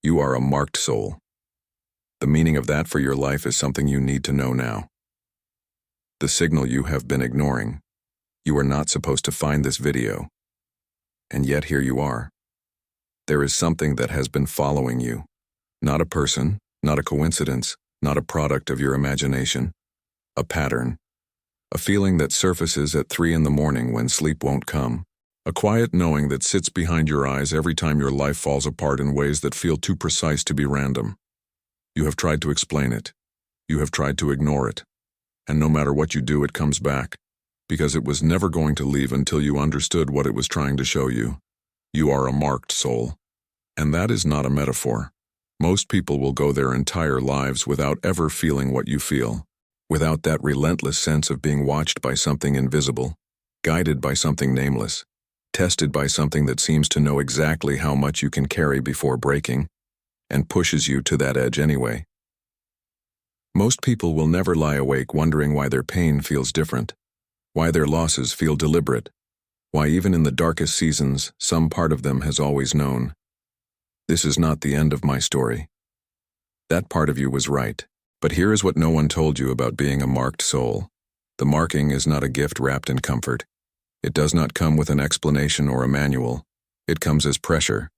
You are a marked soul. The meaning of that for your life is something you need to know now. The signal you have been ignoring. You are not supposed to find this video. And yet here you are. There is something that has been following you. Not a person, not a coincidence, not a product of your imagination. A pattern. A feeling that surfaces at 3 in the morning when sleep won't come. A quiet knowing that sits behind your eyes every time your life falls apart in ways that feel too precise to be random. You have tried to explain it. You have tried to ignore it. And no matter what you do, it comes back. Because it was never going to leave until you understood what it was trying to show you. You are a marked soul. And that is not a metaphor. Most people will go their entire lives without ever feeling what you feel. Without that relentless sense of being watched by something invisible, guided by something nameless, tested by something that seems to know exactly how much you can carry before breaking, and pushes you to that edge anyway. Most people will never lie awake wondering why their pain feels different, why their losses feel deliberate, why even in the darkest seasons, some part of them has always known. This is not the end of my story. That part of you was right. But here is what no one told you about being a marked soul. The marking is not a gift wrapped in comfort. It does not come with an explanation or a manual. It comes as pressure,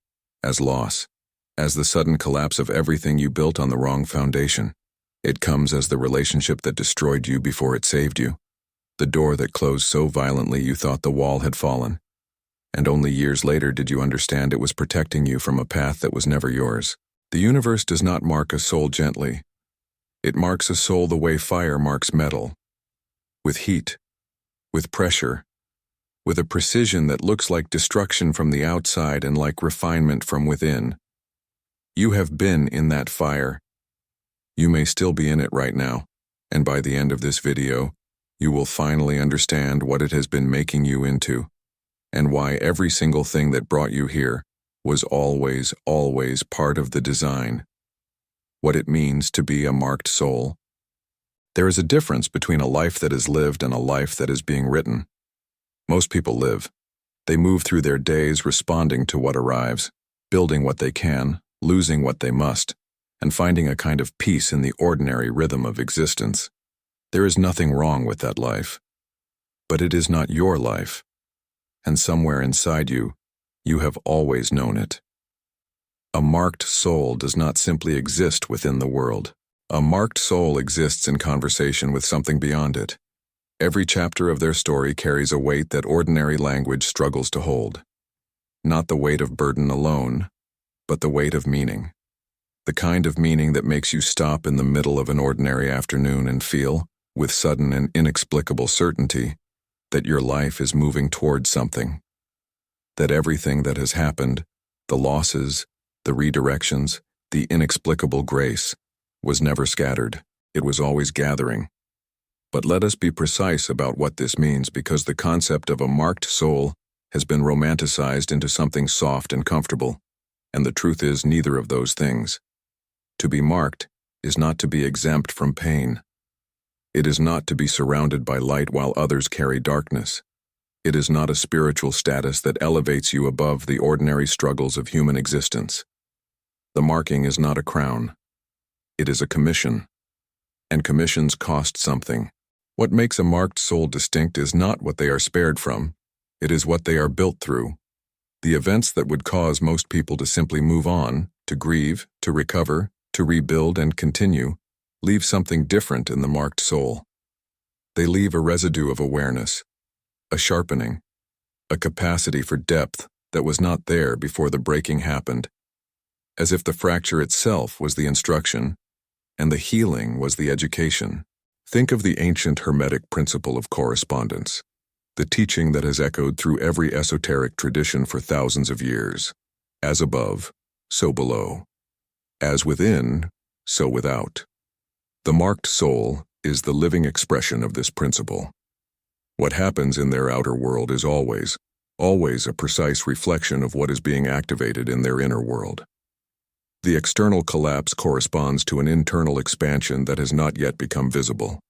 as loss, as the sudden collapse of everything you built on the wrong foundation. It comes as the relationship that destroyed you before it saved you. The door that closed so violently you thought the wall had fallen. And only years later did you understand it was protecting you from a path that was never yours. The universe does not mark a soul gently. It marks a soul the way fire marks metal, with heat, with pressure, with a precision that looks like destruction from the outside and like refinement from within. You have been in that fire. You may still be in it right now, and by the end of this video, you will finally understand what it has been making you into, and why every single thing that brought you here was always, always part of the design. What it means to be a marked soul. There is a difference between a life that is lived and a life that is being written. Most people live. They move through their days responding to what arrives, building what they can, losing what they must, and finding a kind of peace in the ordinary rhythm of existence. There is nothing wrong with that life. But it is not your life. And somewhere inside you, you have always known it. A marked soul does not simply exist within the world. A marked soul exists in conversation with something beyond it. Every chapter of their story carries a weight that ordinary language struggles to hold. Not the weight of burden alone, but the weight of meaning. The kind of meaning that makes you stop in the middle of an ordinary afternoon and feel, with sudden and inexplicable certainty, that your life is moving towards something. That everything that has happened, the losses, the redirections, the inexplicable grace, was never scattered. It was always gathering. But let us be precise about what this means, because the concept of a marked soul has been romanticized into something soft and comfortable, and the truth is neither of those things. To be marked is not to be exempt from pain. It is not to be surrounded by light while others carry darkness. It is not a spiritual status that elevates you above the ordinary struggles of human existence. The marking is not a crown. It is a commission. And commissions cost something. What makes a marked soul distinct is not what they are spared from. It is what they are built through. The events that would cause most people to simply move on, to grieve, to recover, to rebuild and continue, leave something different in the marked soul. They leave a residue of awareness, a sharpening, a capacity for depth that was not there before the breaking happened, as if the fracture itself was the instruction, and the healing was the education. Think of the ancient Hermetic principle of correspondence, the teaching that has echoed through every esoteric tradition for thousands of years. As above, so below. As within, so without. The marked soul is the living expression of this principle. What happens in their outer world is always a precise reflection of what is being activated in their inner world. The external collapse corresponds to an internal expansion that has not yet become visible.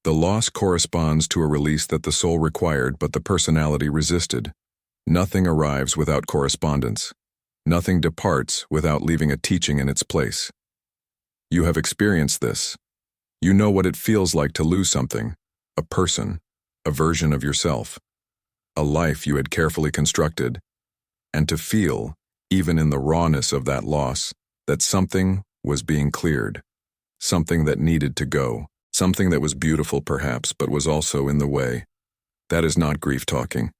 The loss corresponds to a release that the soul required but the personality resisted. Nothing arrives without correspondence. Nothing departs without leaving a teaching in its place. You have experienced this. You know what it feels like to lose something, a person, a version of yourself, a life you had carefully constructed, and to feel, even in the rawness of that loss, that something was being cleared, something that needed to go, something that was beautiful perhaps, but was also in the way. That is not grief talking.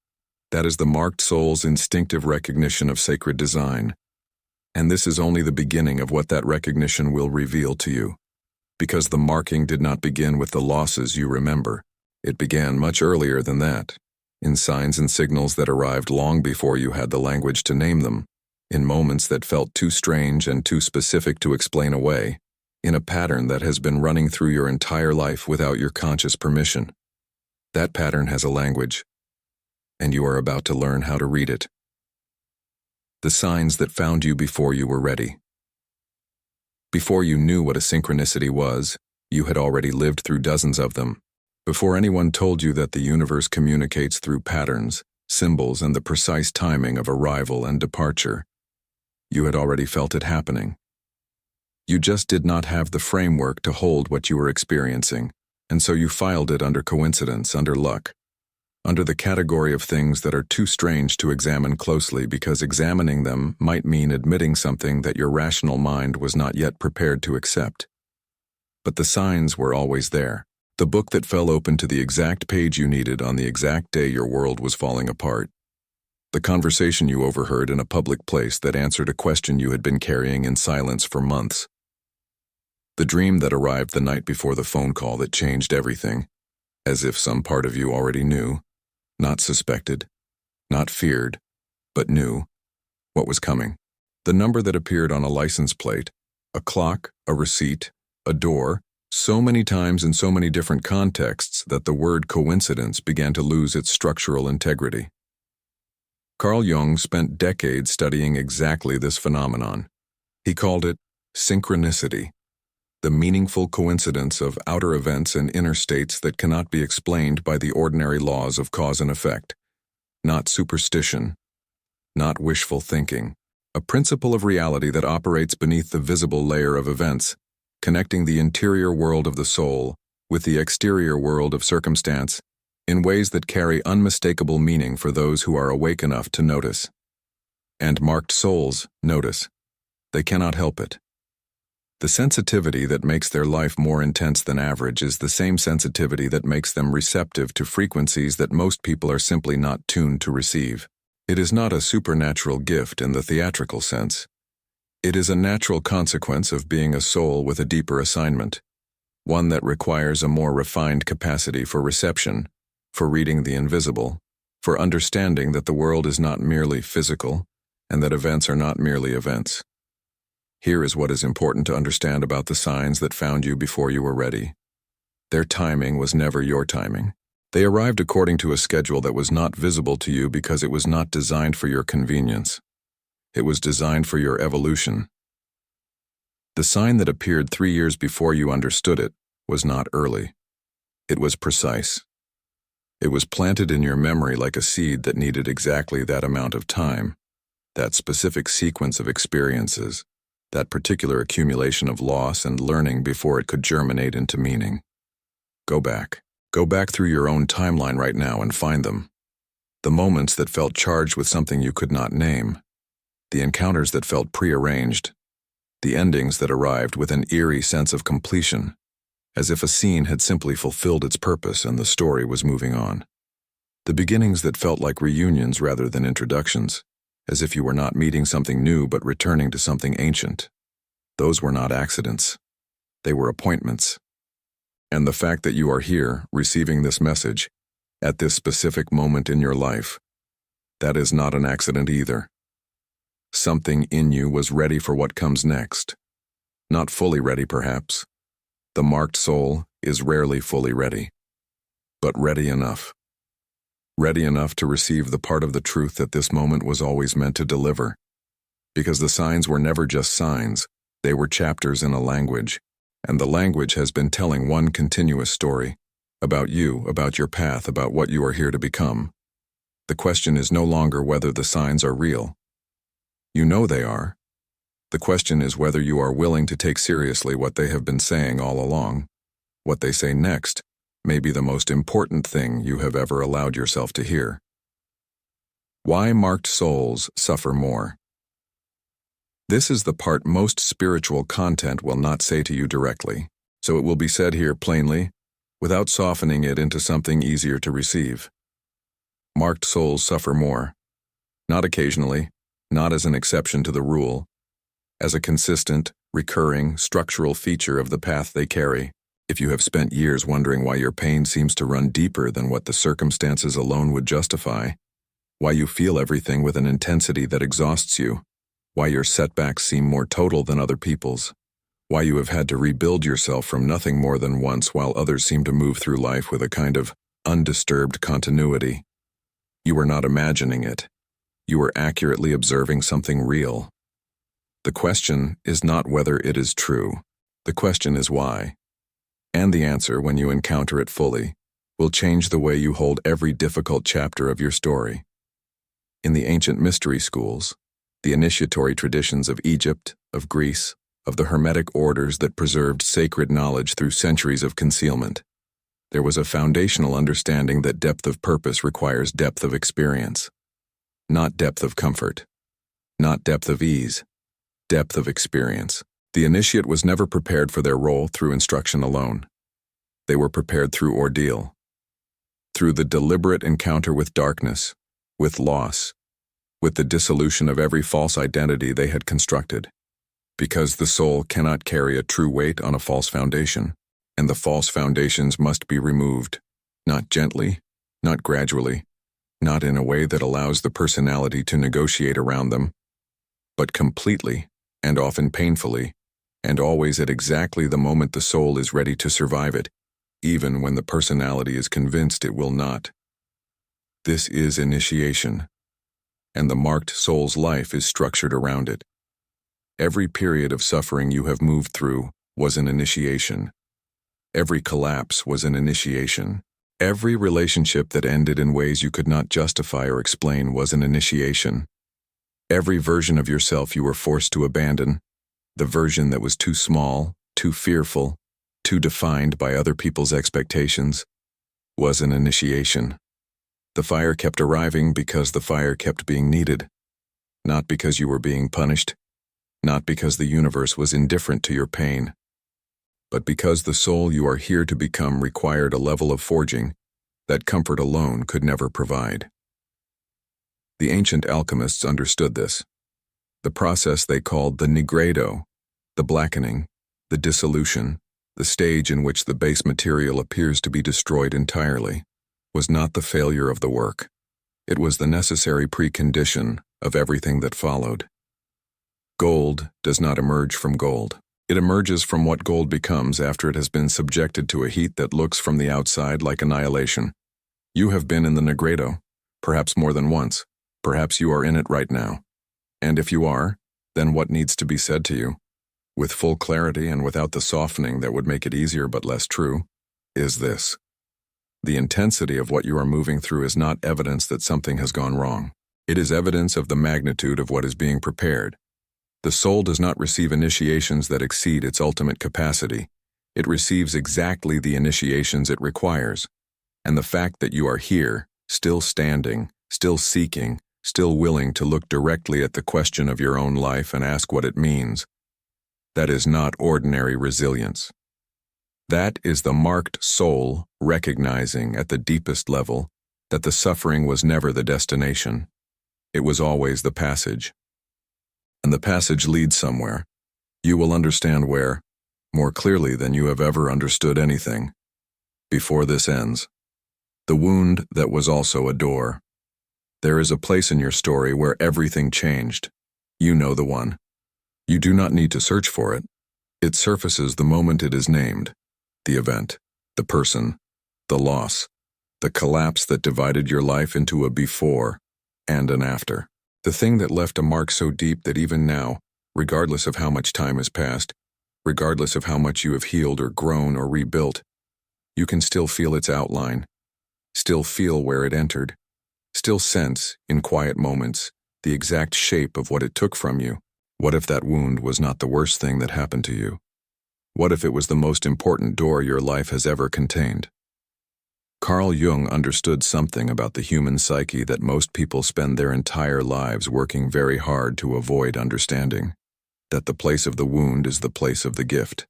That is the marked soul's instinctive recognition of sacred design. And this is only the beginning of what that recognition will reveal to you. Because the marking did not begin with the losses you remember. It began much earlier than that, in signs and signals that arrived long before you had the language to name them, in moments that felt too strange and too specific to explain away, in a pattern that has been running through your entire life without your conscious permission. That pattern has a language, and you are about to learn how to read it. The signs that found you before you were ready. Before you knew what a synchronicity was, you had already lived through dozens of them. Before anyone told you that the universe communicates through patterns, symbols, and the precise timing of arrival and departure, you had already felt it happening. You just did not have the framework to hold what you were experiencing, and so you filed it under coincidence, under luck, under the category of things that are too strange to examine closely because examining them might mean admitting something that your rational mind was not yet prepared to accept. But the signs were always there. The book that fell open to the exact page you needed on the exact day your world was falling apart. The conversation you overheard in a public place that answered a question you had been carrying in silence for months. The dream that arrived the night before the phone call that changed everything, as if some part of you already knew, not suspected, not feared, but knew what was coming. The number that appeared on a license plate, a clock, a receipt, a door, so many times in so many different contexts that the word coincidence began to lose its structural integrity. Carl Jung spent decades studying exactly this phenomenon. He called it synchronicity, the meaningful coincidence of outer events and inner states that cannot be explained by the ordinary laws of cause and effect. Not superstition, not wishful thinking, a principle of reality that operates beneath the visible layer of events, connecting the interior world of the soul with the exterior world of circumstance in ways that carry unmistakable meaning for those who are awake enough to notice. And marked souls notice. They cannot help it. The sensitivity that makes their life more intense than average is the same sensitivity that makes them receptive to frequencies that most people are simply not tuned to receive. It is not a supernatural gift in the theatrical sense. It is a natural consequence of being a soul with a deeper assignment, one that requires a more refined capacity for reception, for reading the invisible, for understanding that the world is not merely physical, and that events are not merely events. Here is what is important to understand about the signs that found you before you were ready. Their timing was never your timing. They arrived according to a schedule that was not visible to you because it was not designed for your convenience. It was designed for your evolution. The sign that appeared 3 years before you understood it was not early. It was precise. It was planted in your memory like a seed that needed exactly that amount of time, that specific sequence of experiences, that particular accumulation of loss and learning before it could germinate into meaning. Go back. Go back through your own timeline right now and find them. The moments that felt charged with something you could not name. The encounters that felt prearranged. The endings that arrived with an eerie sense of completion, as if a scene had simply fulfilled its purpose and the story was moving on. The beginnings that felt like reunions rather than introductions, as if you were not meeting something new but returning to something ancient. Those were not accidents. They were appointments. And the fact that you are here, receiving this message, at this specific moment in your life, that is not an accident either. Something in you was ready for what comes next. Not fully ready, perhaps. The marked soul is rarely fully ready, but ready enough. Ready enough to receive the part of the truth that this moment was always meant to deliver. Because the signs were never just signs, they were chapters in a language, and the language has been telling one continuous story, about you, about your path, about what you are here to become. The question is no longer whether the signs are real. You know they are. The question is whether you are willing to take seriously what they have been saying all along. What they say next may be the most important thing you have ever allowed yourself to hear. Why marked souls suffer more. This is the part most spiritual content will not say to you directly, so it will be said here plainly, without softening it into something easier to receive. Marked souls suffer more. Not occasionally, not as an exception to the rule, as a consistent, recurring, structural feature of the path they carry. If you have spent years wondering why your pain seems to run deeper than what the circumstances alone would justify, why you feel everything with an intensity that exhausts you, why your setbacks seem more total than other people's, why you have had to rebuild yourself from nothing more than once while others seem to move through life with a kind of undisturbed continuity. You are not imagining it. You are accurately observing something real. The question is not whether it is true. The question is why. And the answer, when you encounter it fully, will change the way you hold every difficult chapter of your story. In the ancient mystery schools, the initiatory traditions of Egypt, of Greece, of the Hermetic orders that preserved sacred knowledge through centuries of concealment, there was a foundational understanding that depth of purpose requires depth of experience. Not depth of comfort. Not depth of ease. Depth of experience. The initiate was never prepared for their role through instruction alone. They were prepared through ordeal. Through the deliberate encounter with darkness, with loss, with the dissolution of every false identity they had constructed. Because the soul cannot carry a true weight on a false foundation, and the false foundations must be removed, not gently, not gradually, not in a way that allows the personality to negotiate around them, but completely, and often painfully, and always at exactly the moment the soul is ready to survive it, even when the personality is convinced it will not. This is initiation, and the marked soul's life is structured around it. Every period of suffering you have moved through was an initiation. Every collapse was an initiation. Every relationship that ended in ways you could not justify or explain was an initiation. Every version of yourself you were forced to abandon, the version that was too small, too fearful, too defined by other people's expectations, was an initiation. The fire kept arriving because the fire kept being needed, not because you were being punished, not because the universe was indifferent to your pain, but because the soul you are here to become required a level of forging that comfort alone could never provide. The ancient alchemists understood this. The process they called the nigredo, the blackening, the dissolution, the stage in which the base material appears to be destroyed entirely, was not the failure of the work. It was the necessary precondition of everything that followed. Gold does not emerge from gold. It emerges from what gold becomes after it has been subjected to a heat that looks from the outside like annihilation. You have been in the nigredo, perhaps more than once. Perhaps you are in it right now. And if you are, then what needs to be said to you, with full clarity and without the softening that would make it easier but less true, is this. The intensity of what you are moving through is not evidence that something has gone wrong. It is evidence of the magnitude of what is being prepared. The soul does not receive initiations that exceed its ultimate capacity. It receives exactly the initiations it requires. And the fact that you are here, still standing, still seeking, still willing to look directly at the question of your own life and ask what it means, that is not ordinary resilience. That is the marked soul recognizing at the deepest level that the suffering was never the destination. It was always the passage. And the passage leads somewhere. You will understand where, more clearly than you have ever understood anything, before this ends. The wound that was also a door. There is a place in your story where everything changed. You know the one. You do not need to search for it. It surfaces the moment it is named. The event, the person, the loss, the collapse that divided your life into a before and an after. The thing that left a mark so deep that even now, regardless of how much time has passed, regardless of how much you have healed or grown or rebuilt, you can still feel its outline, still feel where it entered, still sense, in quiet moments, the exact shape of what it took from you. What if that wound was not the worst thing that happened to you? What if it was the most important door your life has ever contained? Carl Jung understood something about the human psyche that most people spend their entire lives working very hard to avoid understanding. That the place of the wound is the place of the gift.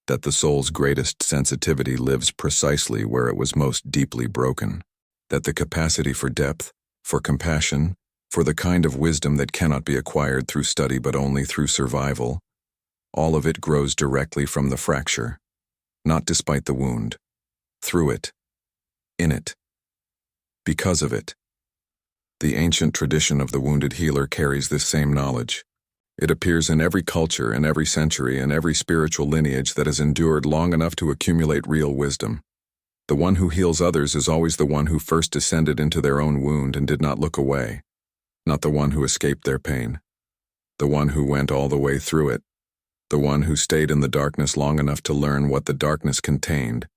That the soul's greatest sensitivity lives precisely where it was most deeply broken. That the capacity for depth, for compassion, for the kind of wisdom that cannot be acquired through study but only through survival, all of it grows directly from the fracture, not despite the wound, through it, in it, because of it. The ancient tradition of the wounded healer carries this same knowledge. It appears in every culture, in every century, in every spiritual lineage that has endured long enough to accumulate real wisdom. The one who heals others is always the one who first descended into their own wound and did not look away, not the one who escaped their pain, the one who went all the way through it, the one who stayed in the darkness long enough to learn what the darkness contained,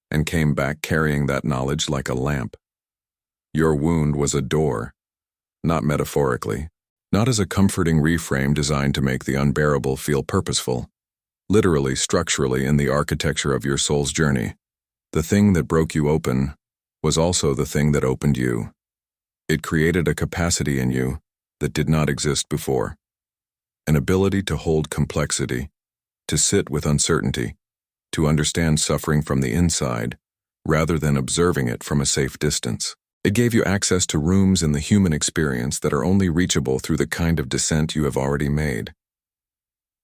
and came back carrying that knowledge like a lamp. Your wound was a door, not metaphorically, not as a comforting reframe designed to make the unbearable feel purposeful, literally, structurally in the architecture of your soul's journey. The thing that broke you open was also the thing that opened you. It created a capacity in you that did not exist before, an ability to hold complexity, to sit with uncertainty, to understand suffering from the inside rather than observing it from a safe distance. It gave you access to rooms in the human experience that are only reachable through the kind of descent you have already made.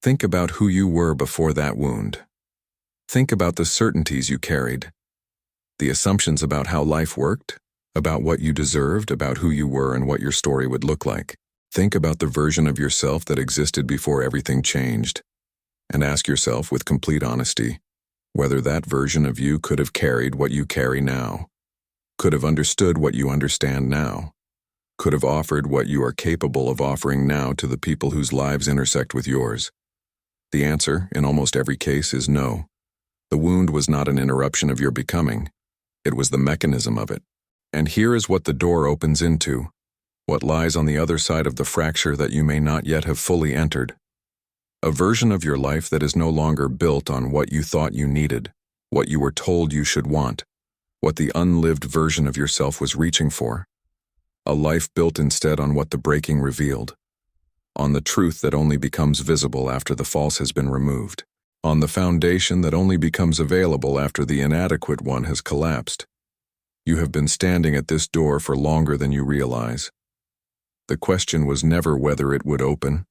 Think about who you were before that wound. Think about the certainties you carried, the assumptions about how life worked, about what you deserved, about who you were and what your story would look like. Think about the version of yourself that existed before everything changed, and ask yourself with complete honesty whether that version of you could have carried what you carry now, could have understood what you understand now, could have offered what you are capable of offering now to the people whose lives intersect with yours. The answer, in almost every case, is no. The wound was not an interruption of your becoming. It was the mechanism of it. And here is what the door opens into, what lies on the other side of the fracture that you may not yet have fully entered. A version of your life that is no longer built on what you thought you needed, what you were told you should want, what the unlived version of yourself was reaching for. A life built instead on what the breaking revealed, on the truth that only becomes visible after the false has been removed, on the foundation that only becomes available after the inadequate one has collapsed. You have been standing at this door for longer than you realize. The question was never whether it would open.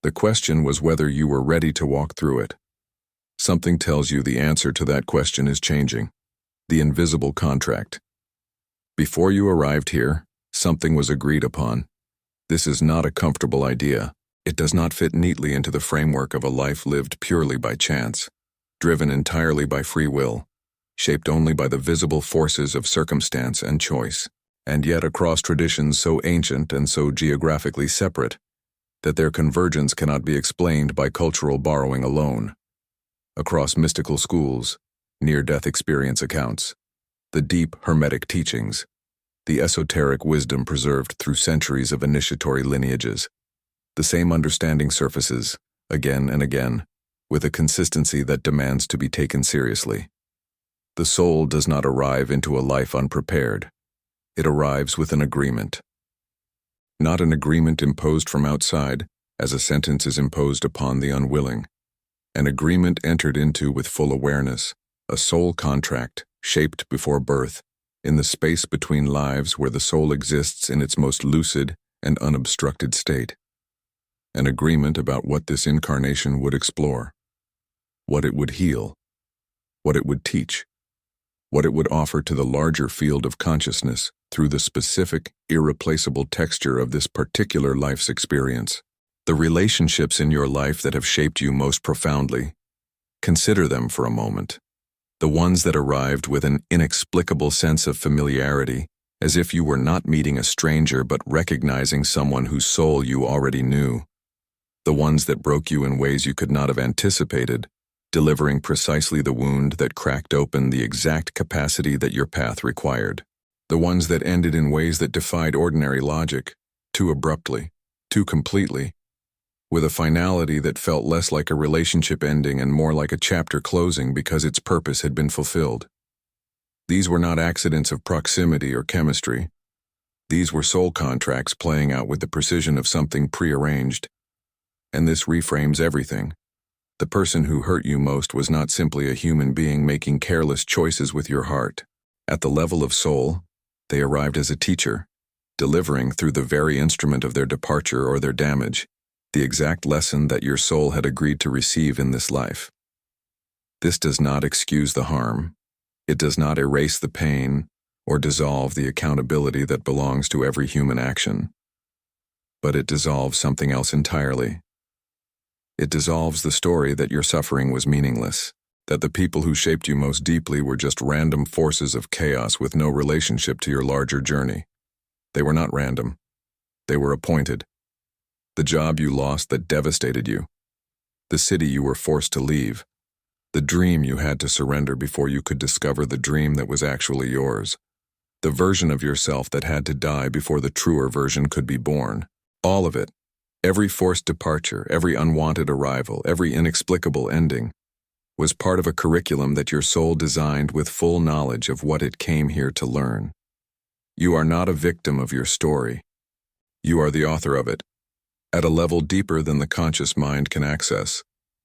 The question was whether you were ready to walk through it. Something tells you the answer to that question is changing. The invisible contract. Before you arrived here, something was agreed upon. This is not a comfortable idea. It does not fit neatly into the framework of a life lived purely by chance, driven entirely by free will, shaped only by the visible forces of circumstance and choice, and yet across traditions so ancient and so geographically separate that their convergence cannot be explained by cultural borrowing alone. Across mystical schools, near-death experience accounts, the deep hermetic teachings, the esoteric wisdom preserved through centuries of initiatory lineages, the same understanding surfaces, again and again, with a consistency that demands to be taken seriously. The soul does not arrive into a life unprepared. It arrives with an agreement. Not an agreement imposed from outside, as a sentence is imposed upon the unwilling. An agreement entered into with full awareness, a soul contract, shaped before birth, in the space between lives where the soul exists in its most lucid and unobstructed state. An agreement about what this incarnation would explore, what it would heal, what it would teach, what it would offer to the larger field of consciousness through the specific, irreplaceable texture of this particular life's experience. The relationships in your life that have shaped you most profoundly, consider them for a moment. The ones that arrived with an inexplicable sense of familiarity, as if you were not meeting a stranger but recognizing someone whose soul you already knew. The ones that broke you in ways you could not have anticipated, delivering precisely the wound that cracked open the exact capacity that your path required. The ones that ended in ways that defied ordinary logic, too abruptly, too completely, with a finality that felt less like a relationship ending and more like a chapter closing because its purpose had been fulfilled. These were not accidents of proximity or chemistry. These were soul contracts playing out with the precision of something prearranged. And this reframes everything. The person who hurt you most was not simply a human being making careless choices with your heart. At the level of soul, they arrived as a teacher, delivering through the very instrument of their departure or their damage, the exact lesson that your soul had agreed to receive in this life. This does not excuse the harm. It does not erase the pain or dissolve the accountability that belongs to every human action. But it dissolves something else entirely. It dissolves the story that your suffering was meaningless, that the people who shaped you most deeply were just random forces of chaos with no relationship to your larger journey. They were not random. They were appointed. The job you lost that devastated you. The city you were forced to leave. The dream you had to surrender before you could discover the dream that was actually yours. The version of yourself that had to die before the truer version could be born. All of it. Every forced departure, every unwanted arrival, every inexplicable ending, was part of a curriculum that your soul designed with full knowledge of what it came here to learn. You are not a victim of your story. You are the author of it, at a level deeper than the conscious mind can access,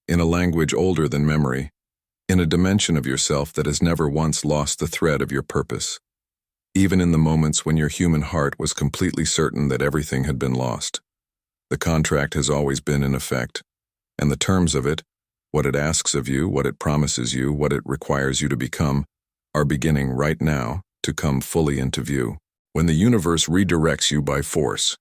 in a language older than memory, in a dimension of yourself that has never once lost the thread of your purpose, even in the moments when your human heart was completely certain that everything had been lost. The contract has always been in effect, and the terms of it, what it asks of you, what it promises you, what it requires you to become, are beginning right now to come fully into view. When the universe redirects you by force,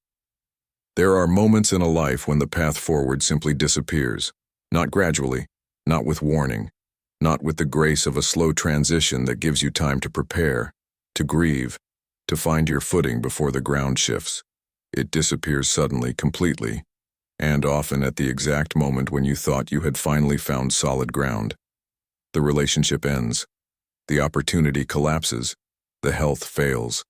there are moments in a life when the path forward simply disappears, not gradually, not with warning, not with the grace of a slow transition that gives you time to prepare, to grieve, to find your footing before the ground shifts. It disappears suddenly, completely, and often at the exact moment when you thought you had finally found solid ground. The relationship ends. The opportunity collapses. The health fails.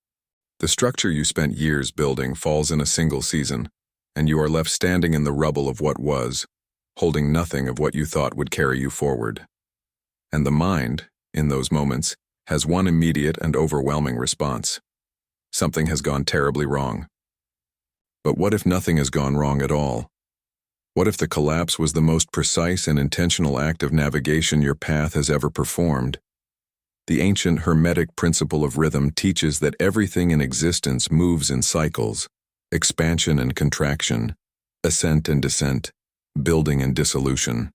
The structure you spent years building falls in a single season, and you are left standing in the rubble of what was, holding nothing of what you thought would carry you forward. And the mind, in those moments, has one immediate and overwhelming response. Something has gone terribly wrong. But what if nothing has gone wrong at all? What if the collapse was the most precise and intentional act of navigation your path has ever performed? The ancient Hermetic principle of rhythm teaches that everything in existence moves in cycles, expansion and contraction, ascent and descent, building and dissolution.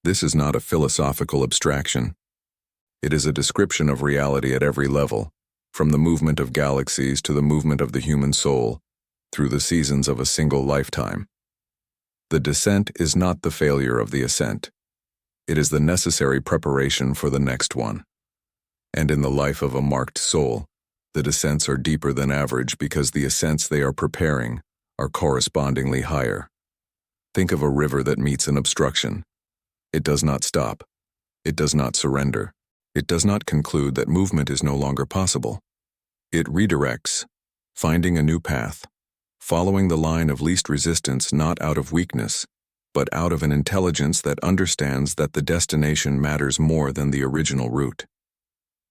This is not a philosophical abstraction. It is a description of reality at every level, from the movement of galaxies to the movement of the human soul, through the seasons of a single lifetime. The descent is not the failure of the ascent. It is the necessary preparation for the next one. And in the life of a marked soul, the descents are deeper than average because the ascents they are preparing are correspondingly higher. Think of a river that meets an obstruction. It does not stop. It does not surrender. It does not conclude that movement is no longer possible. It redirects, finding a new path, following the line of least resistance not out of weakness, but out of an intelligence that understands that the destination matters more than the original route.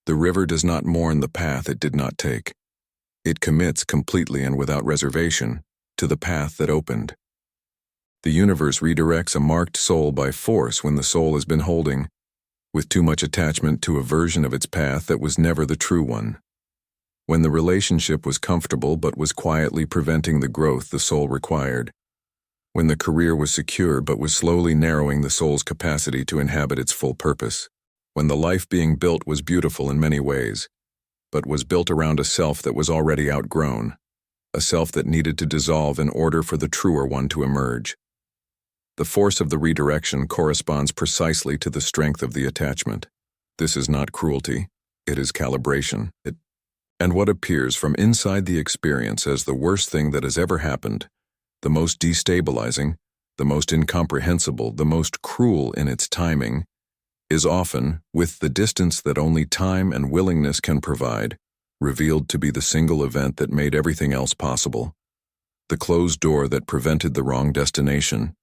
The river does not mourn the path it did not take. It commits completely and without reservation to the path that opened. The universe redirects a marked soul by force when the soul has been holding, with too much attachment to a version of its path that was never the true one. When the relationship was comfortable but was quietly preventing the growth the soul required. When the career was secure but was slowly narrowing the soul's capacity to inhabit its full purpose. When the life being built was beautiful in many ways, but was built around a self that was already outgrown, a self that needed to dissolve in order for the truer one to emerge. The force of the redirection corresponds precisely to the strength of the attachment. This is not cruelty, it is calibration. And what appears from inside the experience as the worst thing that has ever happened, the most destabilizing, the most incomprehensible, the most cruel in its timing, is often, with the distance that only time and willingness can provide, revealed to be the single event that made everything else possible. the closed door that prevented the wrong destination,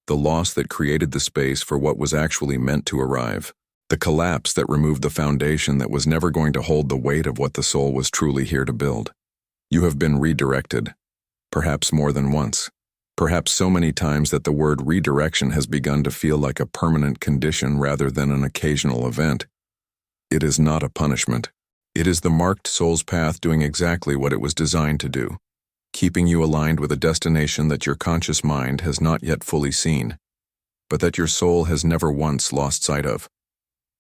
the loss that created the space for what was actually meant to arrive, the collapse that removed the foundation that was never going to hold the weight of what the soul was truly here to build. You have been redirected, perhaps more than once, perhaps so many times that the word redirection has begun to feel like a permanent condition rather than an occasional event. It is not a punishment. It is the marked soul's path doing exactly what it was designed to do, keeping you aligned with a destination that your conscious mind has not yet fully seen, but that your soul has never once lost sight of.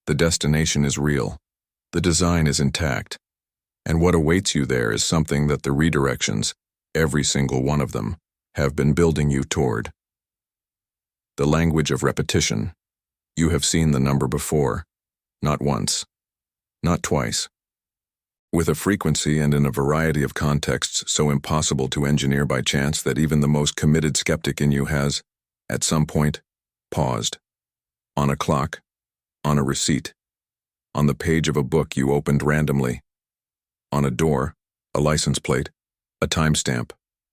The destination is real, the design is intact, and what awaits you there is something that the redirections, every single one of them, have been building you toward. The language of repetition. You have seen the number before, not once, not twice, with a frequency and in a variety of contexts so impossible to engineer by chance that even the most committed skeptic in you has, at some point, paused. On a clock, on a receipt, on the page of a book you opened randomly, on a door, a license plate, a timestamp,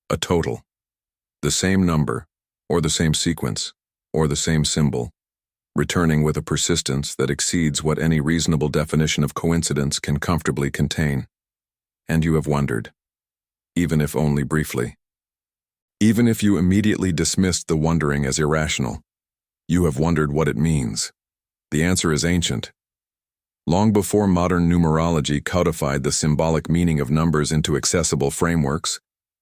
a total. The same number, or the same sequence, or the same symbol, returning with a persistence that exceeds what any reasonable definition of coincidence can comfortably contain. And you have wondered, even if only briefly. Even if you immediately dismissed the wondering as irrational, you have wondered what it means. The answer is ancient. Long before modern numerology codified the symbolic meaning of numbers into accessible frameworks,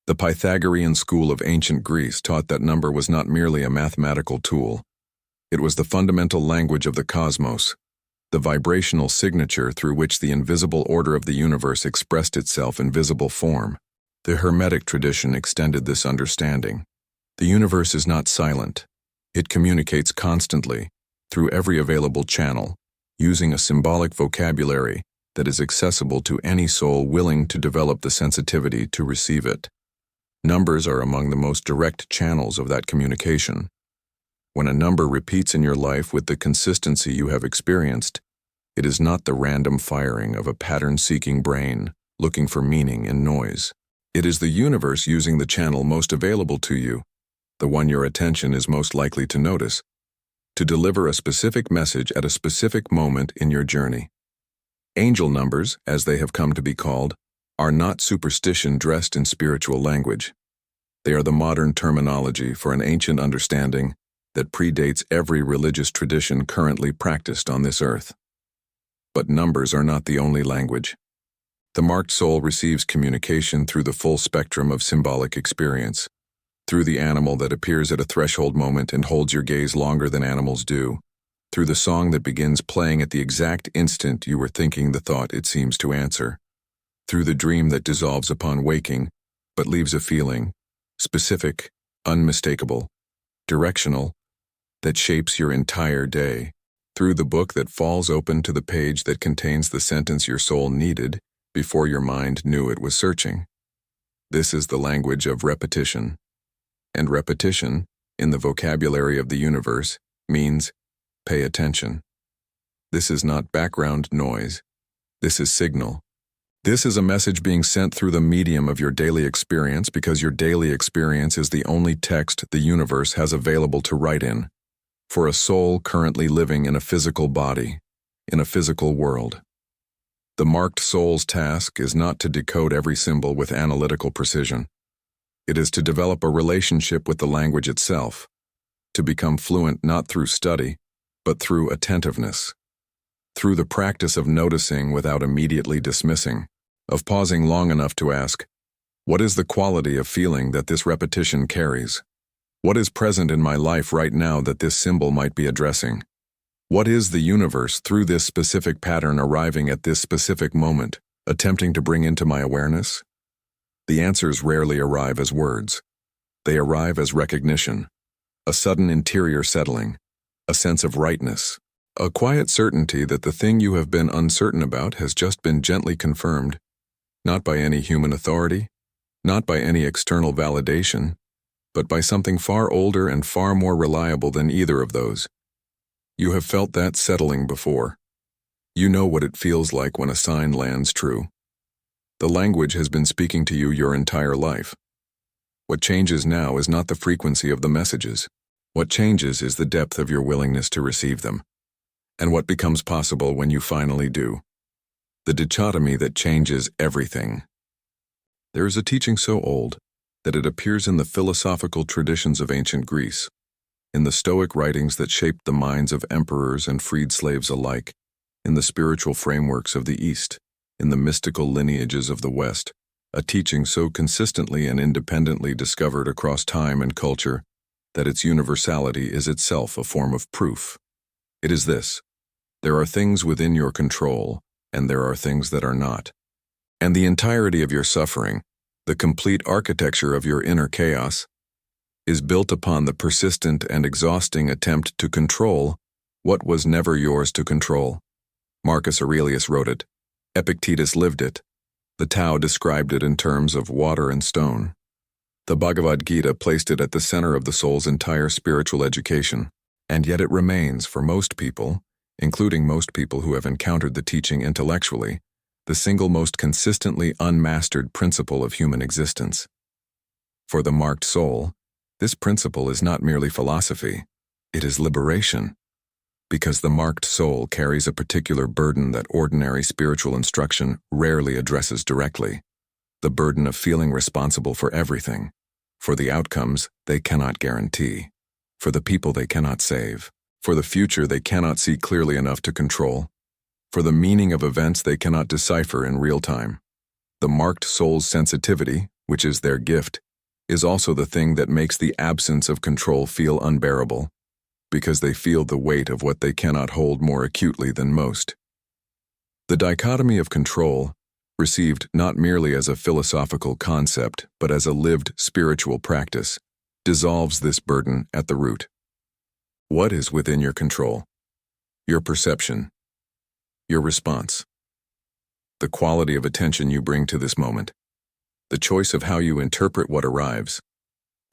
the Pythagorean school of ancient Greece taught that number was not merely a mathematical tool. It was the fundamental language of the cosmos, the vibrational signature through which the invisible order of the universe expressed itself in visible form. The Hermetic tradition extended this understanding. The universe is not silent. It communicates constantly, through every available channel, using a symbolic vocabulary that is accessible to any soul willing to develop the sensitivity to receive it. Numbers are among the most direct channels of that communication. When a number repeats in your life with the consistency you have experienced, it is not the random firing of a pattern-seeking brain looking for meaning in noise. It is the universe using the channel most available to you, the one your attention is most likely to notice, to deliver a specific message at a specific moment in your journey. Angel numbers, as they have come to be called, are not superstition dressed in spiritual language. They are the modern terminology for an ancient understanding that predates every religious tradition currently practiced on this earth. But numbers are not the only language. The marked soul receives communication through the full spectrum of symbolic experience, through the animal that appears at a threshold moment and holds your gaze longer than animals do, through the song that begins playing at the exact instant you were thinking the thought it seems to answer, through the dream that dissolves upon waking but leaves a feeling, specific, unmistakable, directional, that shapes your entire day, through the book that falls open to the page that contains the sentence your soul needed before your mind knew it was searching. This is the language of repetition. And repetition, in the vocabulary of the universe, means pay attention. This is not background noise. This is signal. This is a message being sent through the medium of your daily experience because your daily experience is the only text the universe has available to write in. For a soul currently living in a physical body, in a physical world. The marked soul's task is not to decode every symbol with analytical precision. It is to develop a relationship with the language itself, to become fluent not through study, but through attentiveness, through the practice of noticing without immediately dismissing, of pausing long enough to ask, what is the quality of feeling that this repetition carries? What is present in my life right now that this symbol might be addressing? What is the universe through this specific pattern arriving at this specific moment, attempting to bring into my awareness? The answers rarely arrive as words. They arrive as recognition, a sudden interior settling, a sense of rightness, a quiet certainty that the thing you have been uncertain about has just been gently confirmed, not by any human authority, not by any external validation, but by something far older and far more reliable than either of those. You have felt that settling before. You know what it feels like when a sign lands true. The language has been speaking to you your entire life. What changes now is not the frequency of the messages. What changes is the depth of your willingness to receive them, and what becomes possible when you finally do. The dichotomy that changes everything. There is a teaching so old that it appears in the philosophical traditions of ancient Greece, in the Stoic writings that shaped the minds of emperors and freed slaves alike, in the spiritual frameworks of the East, in the mystical lineages of the West, a teaching so consistently and independently discovered across time and culture that its universality is itself a form of proof. It is this: there are things within your control, and there are things that are not. And the entirety of your suffering, the complete architecture of your inner chaos, is built upon the persistent and exhausting attempt to control what was never yours to control. Marcus Aurelius wrote it. Epictetus lived it. The Tao described it in terms of water and stone. The Bhagavad Gita placed it at the center of the soul's entire spiritual education, and yet it remains, for most people, including most people who have encountered the teaching intellectually, the single most consistently unmastered principle of human existence. For the marked soul, this principle is not merely philosophy, it is liberation, because the marked soul carries a particular burden that ordinary spiritual instruction rarely addresses directly, the burden of feeling responsible for everything, for the outcomes they cannot guarantee, for the people they cannot save, for the future they cannot see clearly enough to control, for the meaning of events they cannot decipher in real time. The marked soul's sensitivity, which is their gift, is also the thing that makes the absence of control feel unbearable, because they feel the weight of what they cannot hold more acutely than most. The dichotomy of control, received not merely as a philosophical concept but as a lived spiritual practice, dissolves this burden at the root. What is within your control? Your perception. Your response. The quality of attention you bring to this moment. The choice of how you interpret what arrives.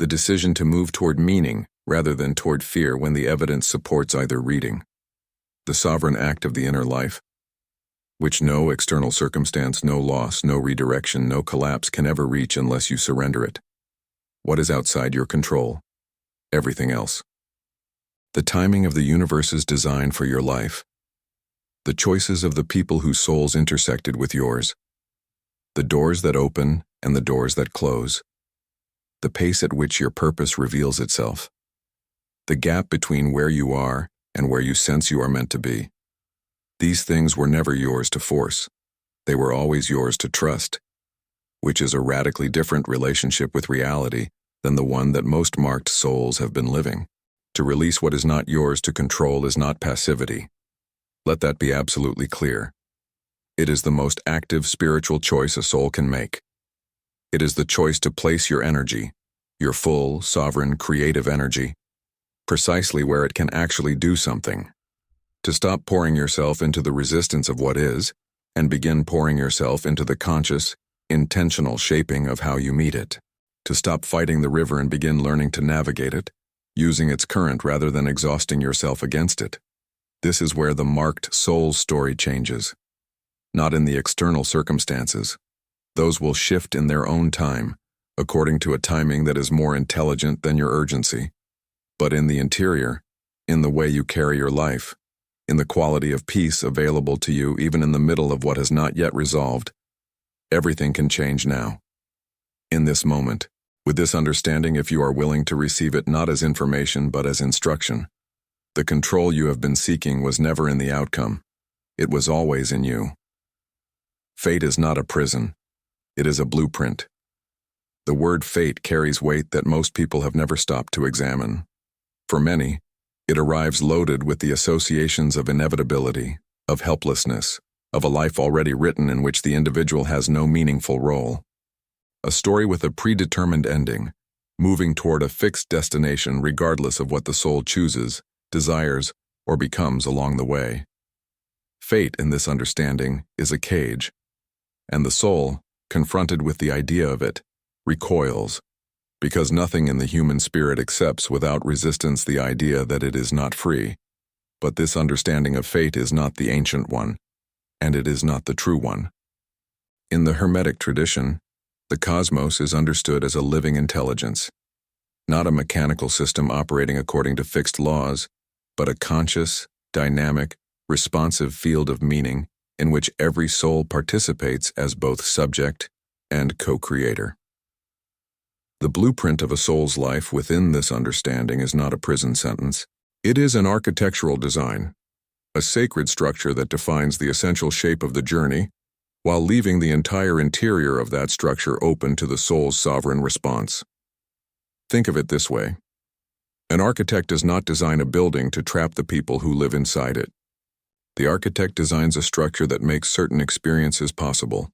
The decision to move toward meaning rather than toward fear when the evidence supports either reading. The sovereign act of the inner life, which no external circumstance, no loss, no redirection, no collapse can ever reach unless you surrender it. What is outside your control? Everything else. The timing of the universe's design for your life. The choices of the people whose souls intersected with yours. The doors that open and the doors that close. The pace at which your purpose reveals itself. The gap between where you are and where you sense you are meant to be. These things were never yours to force. They were always yours to trust, which is a radically different relationship with reality than the one that most marked souls have been living. To release what is not yours to control is not passivity. Let that be absolutely clear. It is the most active spiritual choice a soul can make. It is the choice to place your energy, your full, sovereign, creative energy, precisely where it can actually do something. To stop pouring yourself into the resistance of what is, and begin pouring yourself into the conscious, intentional shaping of how you meet it. To stop fighting the river and begin learning to navigate it, using its current rather than exhausting yourself against it. This is where the marked soul's story changes. Not in the external circumstances. Those will shift in their own time, according to a timing that is more intelligent than your urgency. But in the interior, in the way you carry your life, in the quality of peace available to you even in the middle of what has not yet resolved, everything can change now. In this moment, with this understanding, if you are willing to receive it not as information but as instruction, the control you have been seeking was never in the outcome. It was always in you. Fate is not a prison. It is a blueprint. The word fate carries weight that most people have never stopped to examine. For many, it arrives loaded with the associations of inevitability, of helplessness, of a life already written in which the individual has no meaningful role. A story with a predetermined ending, moving toward a fixed destination regardless of what the soul chooses, desires, or becomes along the way. Fate, in this understanding, is a cage, and the soul, confronted with the idea of it, recoils, because nothing in the human spirit accepts without resistance the idea that it is not free. But this understanding of fate is not the ancient one, and it is not the true one. In the Hermetic tradition, The cosmos is understood as a living intelligence, not a mechanical system operating according to fixed laws, but a conscious, dynamic, responsive field of meaning in which every soul participates as both subject and co-creator. The blueprint of a soul's life within this understanding is not a prison sentence. It is an architectural design, a sacred structure that defines the essential shape of the journey, while leaving the entire interior of that structure open to the soul's sovereign response. Think of it this way. An architect does not design a building to trap the people who live inside it. The architect designs a structure that makes certain experiences possible,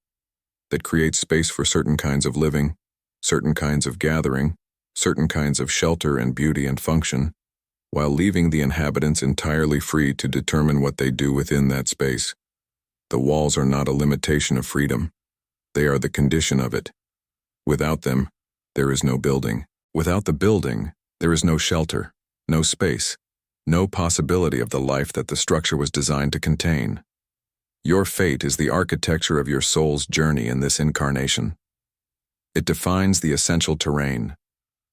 that creates space for certain kinds of living, certain kinds of gathering, certain kinds of shelter and beauty and function, while leaving the inhabitants entirely free to determine what they do within that space. The walls are not a limitation of freedom. They are the condition of it. Without them, there is no building. Without the building, there is no shelter, no space, no possibility of the life that the structure was designed to contain. Your fate is the architecture of your soul's journey in this incarnation. It defines the essential terrain,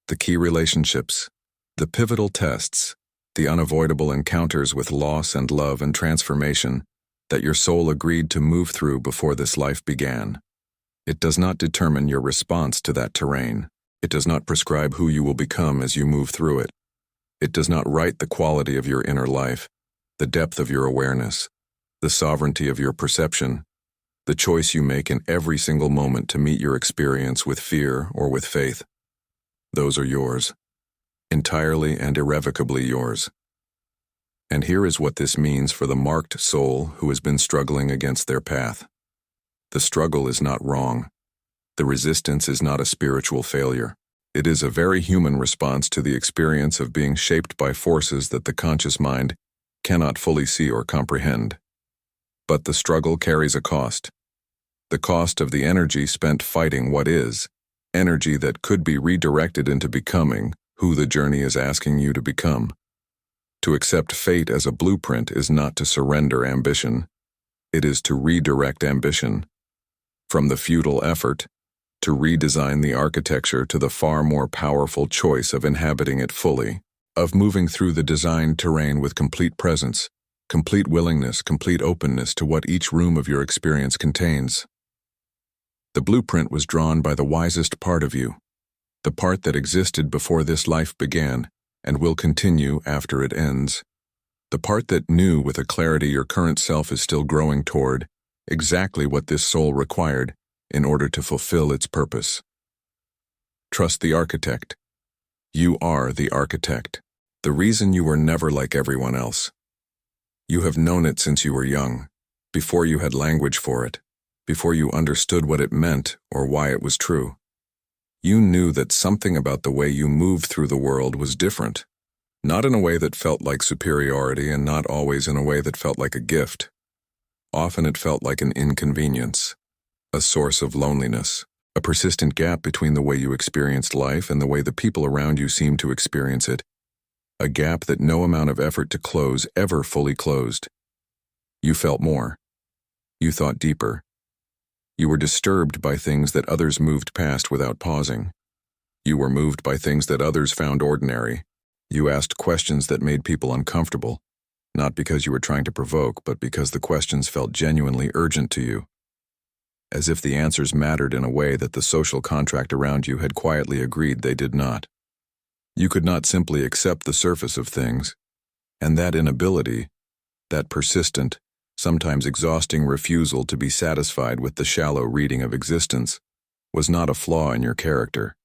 the key relationships, the pivotal tests, the unavoidable encounters with loss and love and transformation that your soul agreed to move through before this life began. It does not determine your response to that terrain. It does not prescribe who you will become as you move through it. It does not write the quality of your inner life, the depth of your awareness, the sovereignty of your perception, the choice you make in every single moment to meet your experience with fear or with faith. Those are yours, entirely and irrevocably yours. And here is what this means for the marked soul who has been struggling against their path. The struggle is not wrong. The resistance is not a spiritual failure. It is a very human response to the experience of being shaped by forces that the conscious mind cannot fully see or comprehend. But the struggle carries a cost. The cost of the energy spent fighting what is, energy that could be redirected into becoming who the journey is asking you to become. To accept fate as a blueprint is not to surrender ambition. It is to redirect ambition. From the futile effort, to redesign the architecture to the far more powerful choice of inhabiting it fully, of moving through the designed terrain with complete presence, complete willingness, complete openness to what each room of your experience contains. The blueprint was drawn by the wisest part of you, the part that existed before this life began and will continue after it ends, the part that knew with a clarity your current self is still growing toward exactly what this soul required in order to fulfill its purpose. Trust the architect. You are the architect. The reason you were never like everyone else. You have known it since you were young, before you had language for it, before you understood what it meant or why it was true. You knew that something about the way you moved through the world was different, not in a way that felt like superiority and not always in a way that felt like a gift. Often it felt like an inconvenience, a source of loneliness, a persistent gap between the way you experienced life and the way the people around you seemed to experience it, a gap that no amount of effort to close ever fully closed. You felt more. You thought deeper. You were disturbed by things that others moved past without pausing. You were moved by things that others found ordinary. You asked questions that made people uncomfortable, not because you were trying to provoke, but because the questions felt genuinely urgent to you, as if the answers mattered in a way that the social contract around you had quietly agreed they did not. You could not simply accept the surface of things, and that inability, that persistent, sometimes exhausting refusal to be satisfied with the shallow reading of existence, was not a flaw in your character.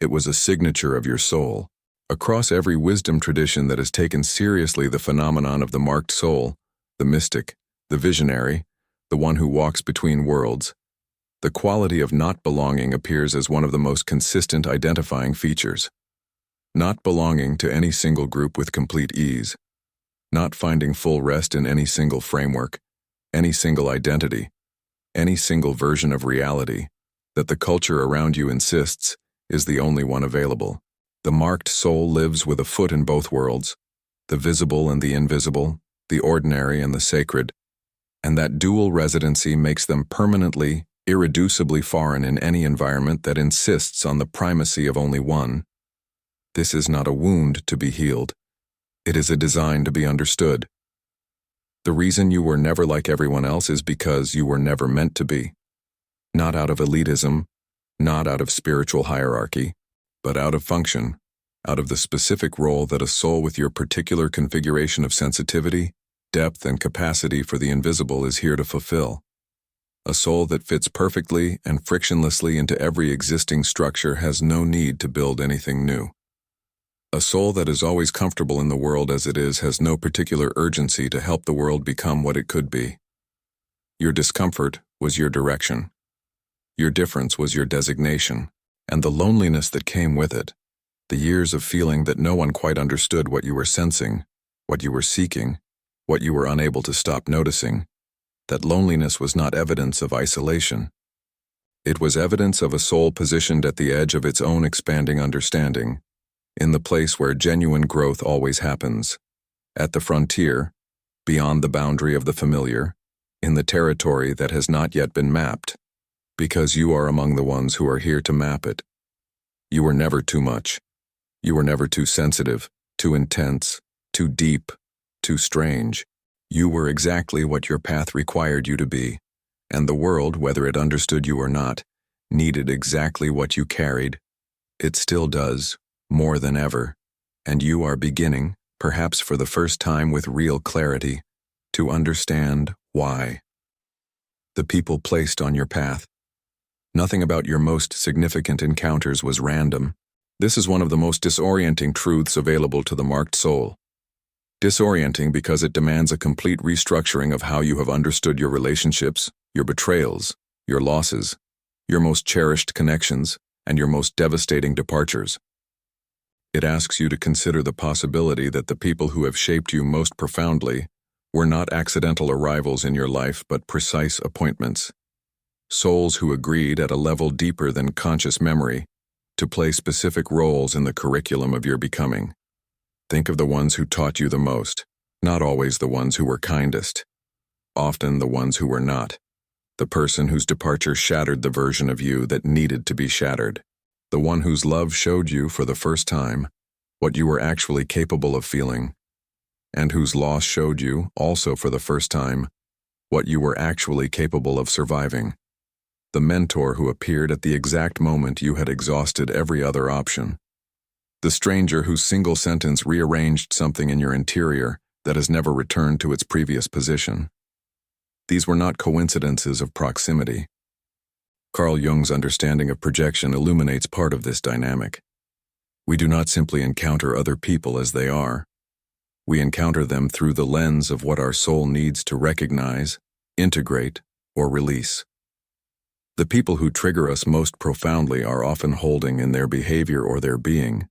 It was a signature of your soul. Across every wisdom tradition that has taken seriously the phenomenon of the marked soul, the mystic, the visionary, the one who walks between worlds, the quality of not belonging appears as one of the most consistent identifying features. Not belonging to any single group with complete ease, not finding full rest in any single framework, any single identity, any single version of reality that the culture around you insists is the only one available. The marked soul lives with a foot in both worlds, the visible and the invisible, the ordinary and the sacred, and that dual residency makes them permanently irreducibly foreign in any environment that insists on the primacy of only one. This is not a wound to be healed. It is a design to be understood. The reason you were never like everyone else is because you were never meant to be. Not out of elitism, not out of spiritual hierarchy, but out of function, out of the specific role that a soul with your particular configuration of sensitivity, depth, and capacity for the invisible is here to fulfill. A soul that fits perfectly and frictionlessly into every existing structure has no need to build anything new. A soul that is always comfortable in the world as it is has no particular urgency to help the world become what it could be. Your discomfort was your direction. Your difference was your designation, and the loneliness that came with it, the years of feeling that no one quite understood what you were sensing, what you were seeking, what you were unable to stop noticing, that loneliness was not evidence of isolation. It was evidence of a soul positioned at the edge of its own expanding understanding, in the place where genuine growth always happens, at the frontier, beyond the boundary of the familiar, in the territory that has not yet been mapped, because you are among the ones who are here to map it. You were never too much. You were never too sensitive, too intense, too deep, too strange. You were exactly what your path required you to be, and the world, whether it understood you or not, needed exactly what you carried. It still does, more than ever, and you are beginning, perhaps for the first time with real clarity, to understand why. The people placed on your path. Nothing about your most significant encounters was random. This is one of the most disorienting truths available to the marked soul. Disorienting because it demands a complete restructuring of how you have understood your relationships, your betrayals, your losses, your most cherished connections, and your most devastating departures. It asks you to consider the possibility that the people who have shaped you most profoundly were not accidental arrivals in your life but precise appointments. Souls who agreed at a level deeper than conscious memory to play specific roles in the curriculum of your becoming. Think of the ones who taught you the most, not always the ones who were kindest, often the ones who were not. The person whose departure shattered the version of you that needed to be shattered. The one whose love showed you for the first time what you were actually capable of feeling, and whose loss showed you, also for the first time, what you were actually capable of surviving. The mentor who appeared at the exact moment you had exhausted every other option. The stranger whose single sentence rearranged something in your interior that has never returned to its previous position. These were not coincidences of proximity. Carl Jung's understanding of projection illuminates part of this dynamic. We do not simply encounter other people as they are. We encounter them through the lens of what our soul needs to recognize, integrate, or release. The people who trigger us most profoundly are often holding in their behavior or their being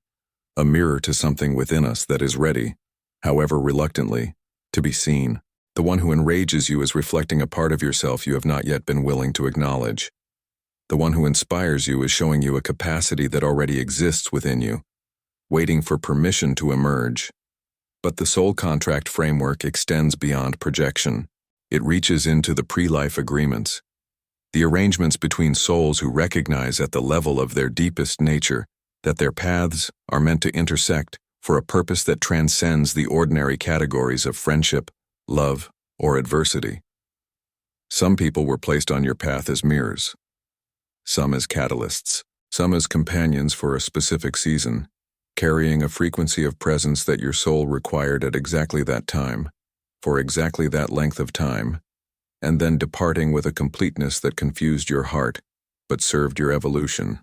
a mirror to something within us that is ready, however reluctantly, to be seen. The one who enrages you is reflecting a part of yourself you have not yet been willing to acknowledge. The one who inspires you is showing you a capacity that already exists within you, waiting for permission to emerge. But the soul contract framework extends beyond projection. It reaches into the pre-life agreements, the arrangements between souls who recognize at the level of their deepest nature that their paths are meant to intersect for a purpose that transcends the ordinary categories of friendship, love, or adversity. Some people were placed on your path as mirrors, some as catalysts, some as companions for a specific season, carrying a frequency of presence that your soul required at exactly that time, for exactly that length of time, and then departing with a completeness that confused your heart, but served your evolution.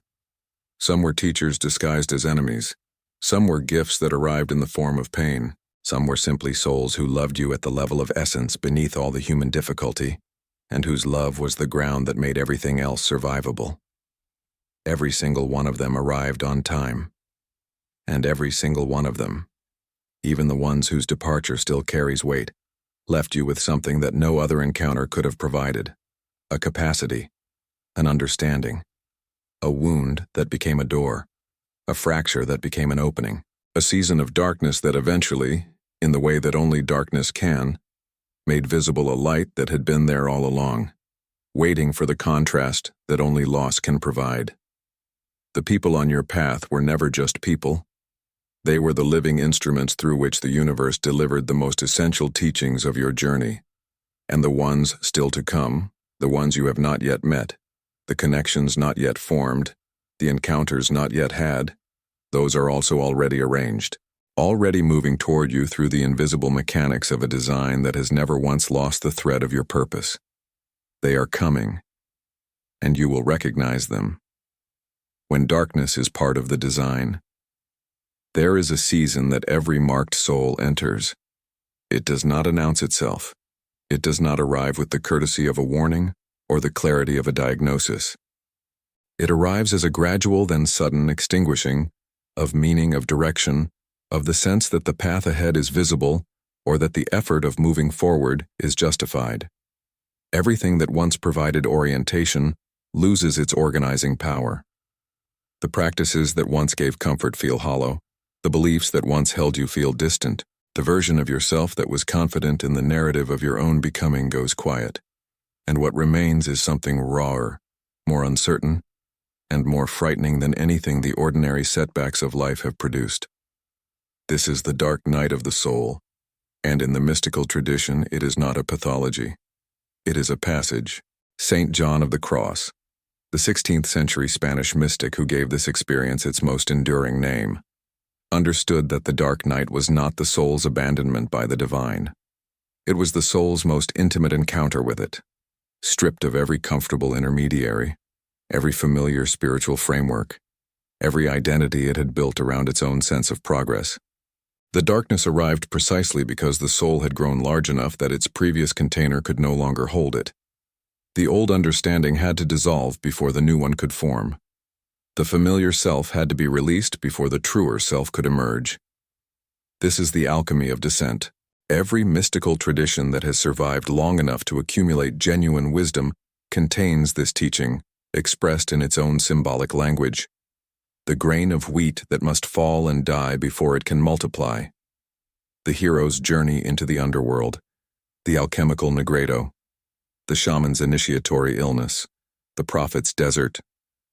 Some were teachers disguised as enemies. Some were gifts that arrived in the form of pain. Some were simply souls who loved you at the level of essence beneath all the human difficulty, and whose love was the ground that made everything else survivable. Every single one of them arrived on time. And every single one of them, even the ones whose departure still carries weight, left you with something that no other encounter could have provided: a capacity, an understanding, a wound that became a door, a fracture that became an opening, a season of darkness that eventually, in the way that only darkness can, made visible a light that had been there all along. waiting for the contrast that only loss can provide. The people on your path were never just people. They were the living instruments through which the universe delivered the most essential teachings of your journey. And the ones still to come, the ones you have not yet met, the connections not yet formed, the encounters not yet had, those are also already arranged, already moving toward you through the invisible mechanics of a design that has never once lost the thread of your purpose. They are coming, and you will recognize them. When darkness is part of the design, there is a season that every marked soul enters. It does not announce itself. It does not arrive with the courtesy of a warning or the clarity of a diagnosis. It arrives as a gradual then sudden extinguishing of meaning, of direction, of the sense that the path ahead is visible or that the effort of moving forward is justified. Everything that once provided orientation loses its organizing power. The practices that once gave comfort feel hollow. The beliefs that once held you feel distant. The version of yourself that was confident in the narrative of your own becoming goes quiet. And what remains is something rawer, more uncertain, and more frightening than anything the ordinary setbacks of life have produced. This is the dark night of the soul, and in the mystical tradition it is not a pathology. It is a passage. Saint John of the Cross, the 16th century Spanish mystic who gave this experience its most enduring name, understood that the dark night was not the soul's abandonment by the divine. It was the soul's most intimate encounter with it, stripped of every comfortable intermediary, every familiar spiritual framework, every identity it had built around its own sense of progress. The darkness arrived precisely because the soul had grown large enough that its previous container could no longer hold it. The old understanding had to dissolve before the new one could form. The familiar self had to be released before the truer self could emerge. This is the alchemy of descent. Every mystical tradition that has survived long enough to accumulate genuine wisdom contains this teaching, expressed in its own symbolic language. The grain of wheat that must fall and die before it can multiply. The hero's journey into the underworld. The alchemical negredo. The shaman's initiatory illness. The prophet's desert.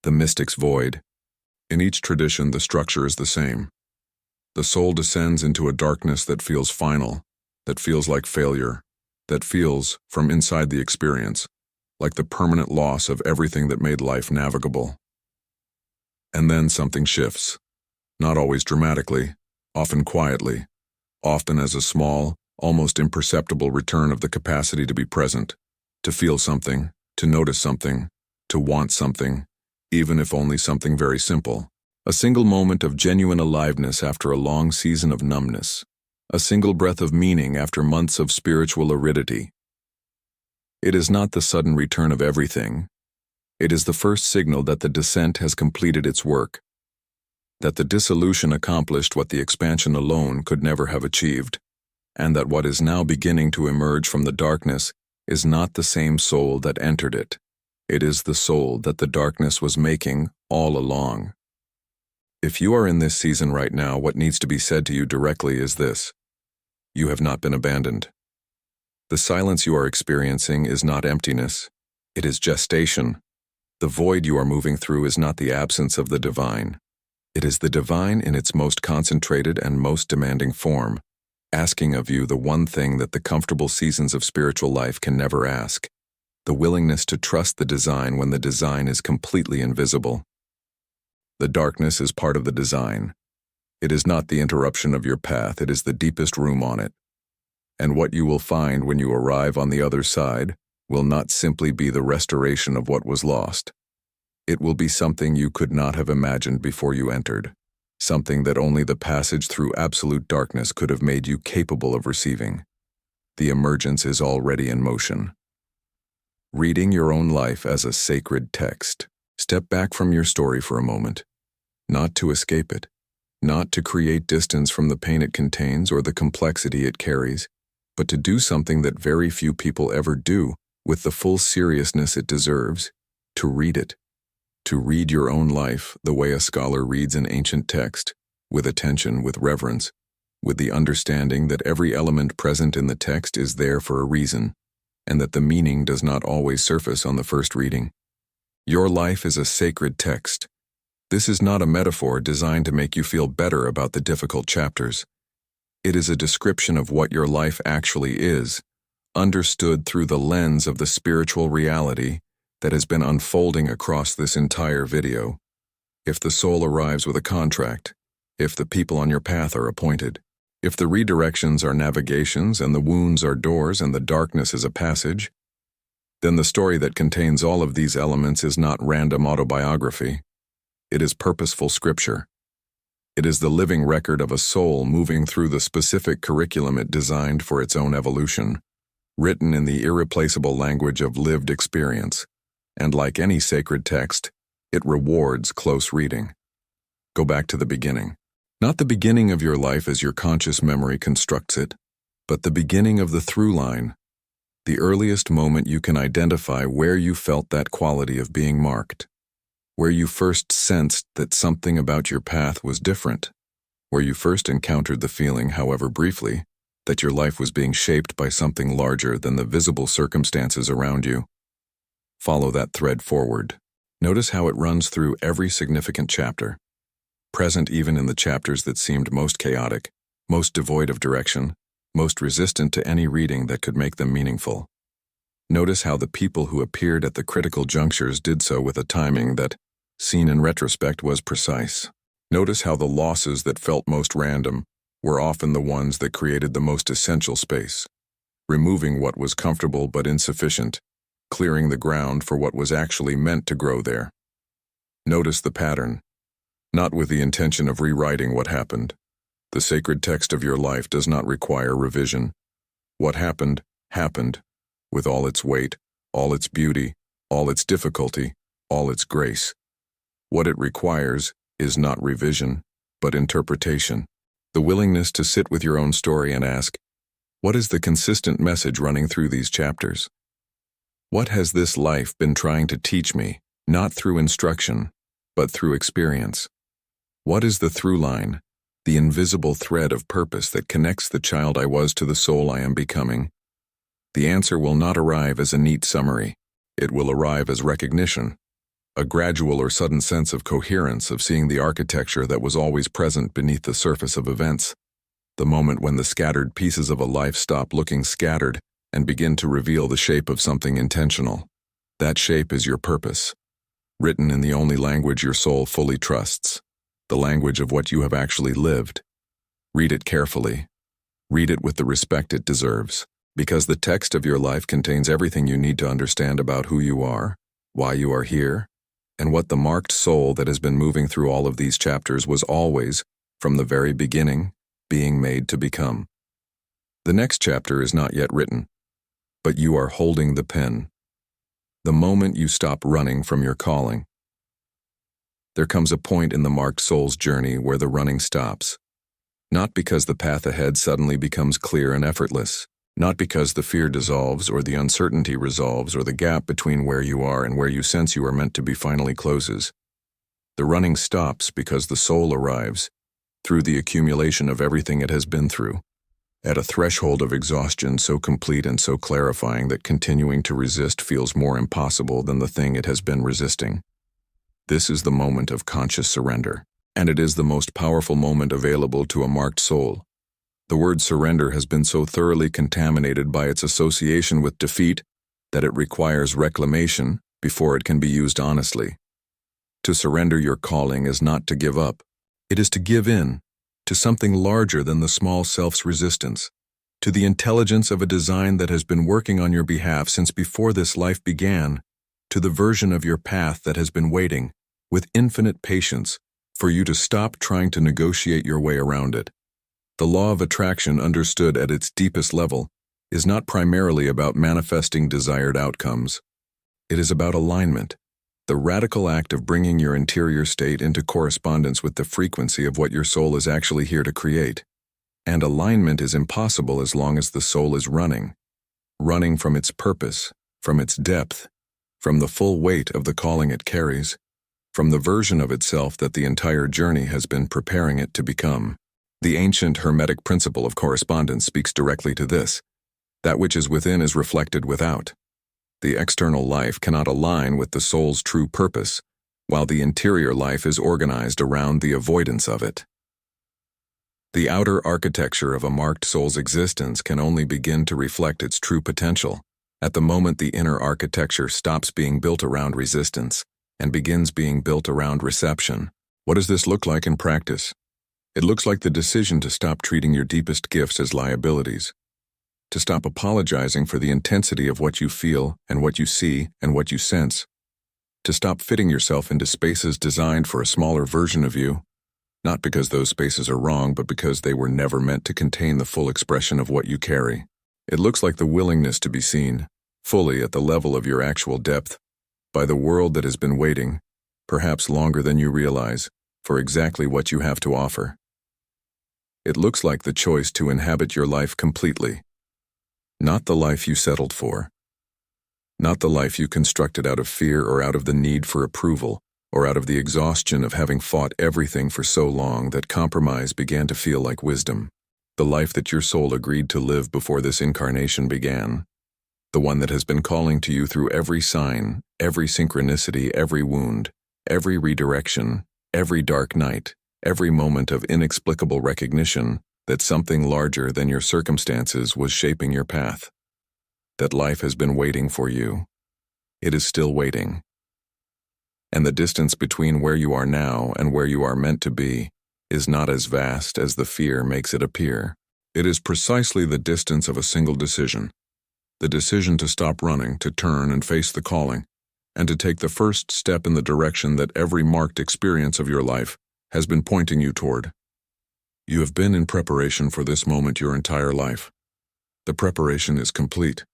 The mystic's void. In each tradition, the structure is the same. The soul descends into a darkness that feels final, that feels like failure, that feels, from inside the experience, like the permanent loss of everything that made life navigable. And then something shifts, not always dramatically, often quietly, often as a small, almost imperceptible return of the capacity to be present, to feel something, to notice something, to want something, even if only something very simple. A single moment of genuine aliveness after a long season of numbness. A single breath of meaning after months of spiritual aridity. It is not the sudden return of everything. It is the first signal that the descent has completed its work, that the dissolution accomplished what the expansion alone could never have achieved, and that what is now beginning to emerge from the darkness is not the same soul that entered it. It is the soul that the darkness was making all along. If you are in this season right now, what needs to be said to you directly is this: you have not been abandoned. The silence you are experiencing is not emptiness, it is gestation. The void you are moving through is not the absence of the divine. It is the divine in its most concentrated and most demanding form, asking of you the one thing that the comfortable seasons of spiritual life can never ask: the willingness to trust the design when the design is completely invisible. The darkness is part of the design. It is not the interruption of your path, it is the deepest room on it. And what you will find when you arrive on the other side will not simply be the restoration of what was lost. It will be something you could not have imagined before you entered, something that only the passage through absolute darkness could have made you capable of receiving. The emergence is already in motion. Reading your own life as a sacred text. Step back from your story for a moment, not to escape it, not to create distance from the pain it contains or the complexity it carries, but to do something that very few people ever do with the full seriousness it deserves: to read it. To read your own life the way a scholar reads an ancient text, with attention, with reverence, with the understanding that every element present in the text is there for a reason, and that the meaning does not always surface on the first reading. Your life is a sacred text. This is not a metaphor designed to make you feel better about the difficult chapters. It is a description of what your life actually is, understood through the lens of the spiritual reality that has been unfolding across this entire video. If the soul arrives with a contract, if the people on your path are appointed, if the redirections are navigations and the wounds are doors and the darkness is a passage, then the story that contains all of these elements is not random autobiography. It is purposeful scripture. It is the living record of a soul moving through the specific curriculum it designed for its own evolution, written in the irreplaceable language of lived experience, and like any sacred text, it rewards close reading. Go back to the beginning. Not the beginning of your life as your conscious memory constructs it, but the beginning of the through line, the earliest moment you can identify where you felt that quality of being marked, where you first sensed that something about your path was different, where you first encountered the feeling, however briefly, that your life was being shaped by something larger than the visible circumstances around you. Follow that thread forward. Notice how it runs through every significant chapter, present even in the chapters that seemed most chaotic, most devoid of direction, most resistant to any reading that could make them meaningful. Notice how the people who appeared at the critical junctures did so with a timing that, seen in retrospect, was precise. Notice how the losses that felt most random were often the ones that created the most essential space, removing what was comfortable but insufficient, clearing the ground for what was actually meant to grow there. Notice the pattern, not with the intention of rewriting what happened. The sacred text of your life does not require revision. What happened, happened, with all its weight, all its beauty, all its difficulty, all its grace. What it requires is not revision, but interpretation. The willingness to sit with your own story and ask, what is the consistent message running through these chapters? What has this life been trying to teach me, not through instruction, but through experience? What is the through line, the invisible thread of purpose that connects the child I was to the soul I am becoming? The answer will not arrive as a neat summary. It will arrive as recognition, a gradual or sudden sense of coherence of seeing the architecture that was always present beneath the surface of events, the moment when the scattered pieces of a life stop looking scattered and begin to reveal the shape of something intentional. That shape is your purpose, written in the only language your soul fully trusts, the language of what you have actually lived. Read it carefully. Read it with the respect it deserves, because the text of your life contains everything you need to understand about who you are, why you are here, and what the marked soul that has been moving through all of these chapters was always, from the very beginning, being made to become. The next chapter is not yet written, but you are holding the pen. The moment you stop running from your calling, there comes a point in the marked soul's journey where the running stops. Not because the path ahead suddenly becomes clear and effortless, not because the fear dissolves or the uncertainty resolves or the gap between where you are and where you sense you are meant to be finally closes. The running stops because the soul arrives, through the accumulation of everything it has been through, at a threshold of exhaustion so complete and so clarifying that continuing to resist feels more impossible than the thing it has been resisting. This is the moment of conscious surrender, and it is the most powerful moment available to a marked soul. The word surrender has been so thoroughly contaminated by its association with defeat that it requires reclamation before it can be used honestly. To surrender your calling is not to give up. It is to give in to something larger than the small self's resistance, to the intelligence of a design that has been working on your behalf since before this life began, to the version of your path that has been waiting, with infinite patience, for you to stop trying to negotiate your way around it. The law of attraction, understood at its deepest level, is not primarily about manifesting desired outcomes. It is about alignment, the radical act of bringing your interior state into correspondence with the frequency of what your soul is actually here to create. And alignment is impossible as long as the soul is running from its purpose, from its depth, from the full weight of the calling it carries, from the version of itself that the entire journey has been preparing it to become. The ancient Hermetic principle of correspondence speaks directly to this. That which is within is reflected without. The external life cannot align with the soul's true purpose, while the interior life is organized around the avoidance of it. The outer architecture of a marked soul's existence can only begin to reflect its true potential at the moment the inner architecture stops being built around resistance and begins being built around reception. What does this look like in practice? It looks like the decision to stop treating your deepest gifts as liabilities, to stop apologizing for the intensity of what you feel and what you see and what you sense, to stop fitting yourself into spaces designed for a smaller version of you, not because those spaces are wrong, but because they were never meant to contain the full expression of what you carry. It looks like the willingness to be seen, fully at the level of your actual depth, by the world that has been waiting, perhaps longer than you realize, for exactly what you have to offer. It looks like the choice to inhabit your life completely, not the life you settled for, not the life you constructed out of fear or out of the need for approval, or out of the exhaustion of having fought everything for so long that compromise began to feel like wisdom. The life that your soul agreed to live before this incarnation began. The one that has been calling to you through every sign, every synchronicity, every wound, every redirection, every dark night, every moment of inexplicable recognition that something larger than your circumstances was shaping your path. That life has been waiting for you. It is still waiting. And the distance between where you are now and where you are meant to be is not as vast as the fear makes it appear. It is precisely the distance of a single decision. The decision to stop running, to turn and face the calling, and to take the first step in the direction that every marked experience of your life has been pointing you toward. You have been in preparation for this moment your entire life. The preparation is complete.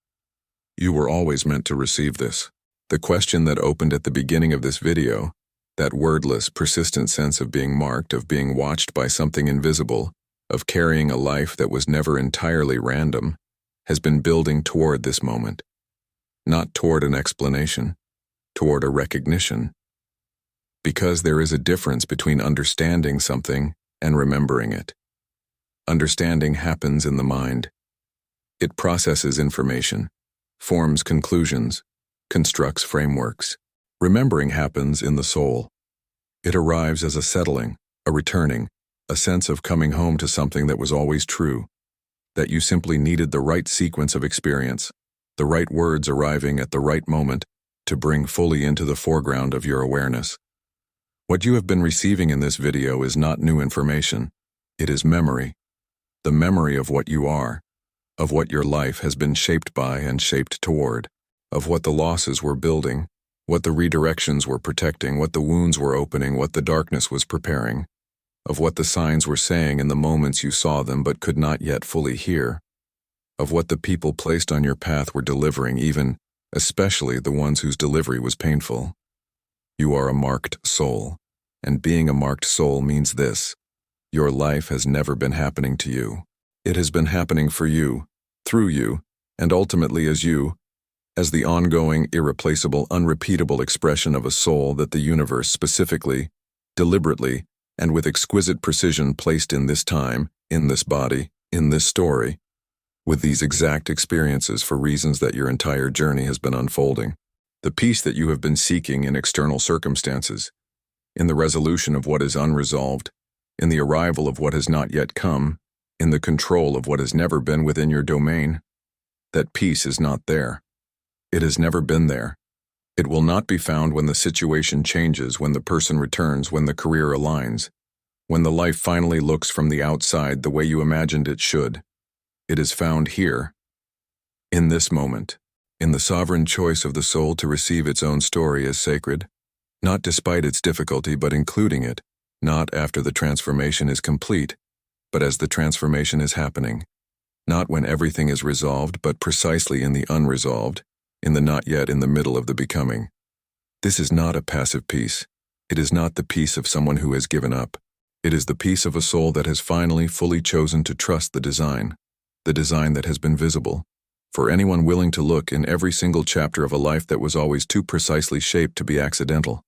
You were always meant to receive this. The question that opened at the beginning of this video, that wordless, persistent sense of being marked, of being watched by something invisible, of carrying a life that was never entirely random, has been building toward this moment. Not toward an explanation, toward a recognition. Because there is a difference between understanding something and remembering it. Understanding happens in the mind. It processes information, forms conclusions, constructs frameworks. Remembering happens in the soul. It arrives as a settling, a returning, a sense of coming home to something that was always true, that you simply needed the right sequence of experience, the right words arriving at the right moment to bring fully into the foreground of your awareness. What you have been receiving in this video is not new information. It is memory. The memory of what you are, of what your life has been shaped by and shaped toward, of what the losses were building, what the redirections were protecting, what the wounds were opening, what the darkness was preparing, of what the signs were saying in the moments you saw them but could not yet fully hear, of what the people placed on your path were delivering, even, especially the ones whose delivery was painful. You are a marked soul, and being a marked soul means this: your life has never been happening to you. It has been happening for you, through you, and ultimately as you, as the ongoing, irreplaceable, unrepeatable expression of a soul that the universe specifically, deliberately, and with exquisite precision placed in this time, in this body, in this story, with these exact experiences for reasons that your entire journey has been unfolding. The peace that you have been seeking in external circumstances, in the resolution of what is unresolved, in the arrival of what has not yet come, in the control of what has never been within your domain, that peace is not there. It has never been there. It will not be found when the situation changes, when the person returns, when the career aligns, when the life finally looks from the outside the way you imagined it should. It is found here, in this moment, in the sovereign choice of the soul to receive its own story as sacred, not despite its difficulty but including it, not after the transformation is complete, but as the transformation is happening, not when everything is resolved but precisely in the unresolved, in the not yet, in the middle of the becoming. This is not a passive peace. It is not the peace of someone who has given up. It is the peace of a soul that has finally fully chosen to trust the design that has been visible, for anyone willing to look in every single chapter of a life that was always too precisely shaped to be accidental.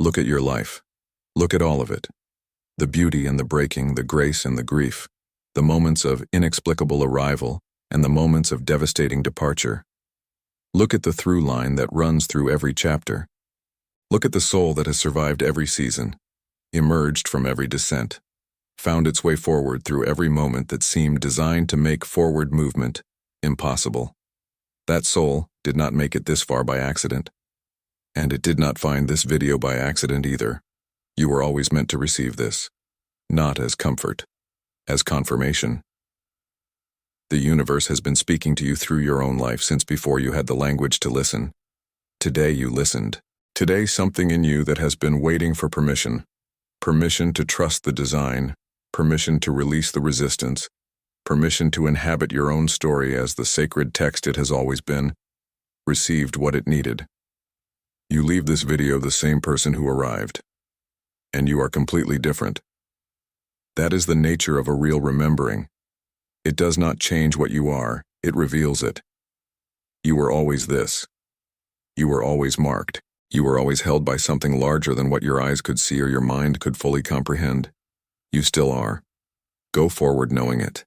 Look at your life. Look at all of it. The beauty and the breaking, the grace and the grief, the moments of inexplicable arrival and the moments of devastating departure. Look at the through line that runs through every chapter. Look at the soul that has survived every season, emerged from every descent, found its way forward through every moment that seemed designed to make forward movement impossible. That soul did not make it this far by accident. And it did not find this video by accident either. You were always meant to receive this, not as comfort, as confirmation. The universe has been speaking to you through your own life since before you had the language to listen. Today you listened. Today something in you that has been waiting for permission. Permission to trust the design, permission to release the resistance, permission to inhabit your own story as the sacred text it has always been, received what it needed. You leave this video the same person who arrived, and you are completely different. That is the nature of a real remembering. It does not change what you are, it reveals it. You were always this. You were always marked. You were always held by something larger than what your eyes could see or your mind could fully comprehend. You still are. Go forward knowing it.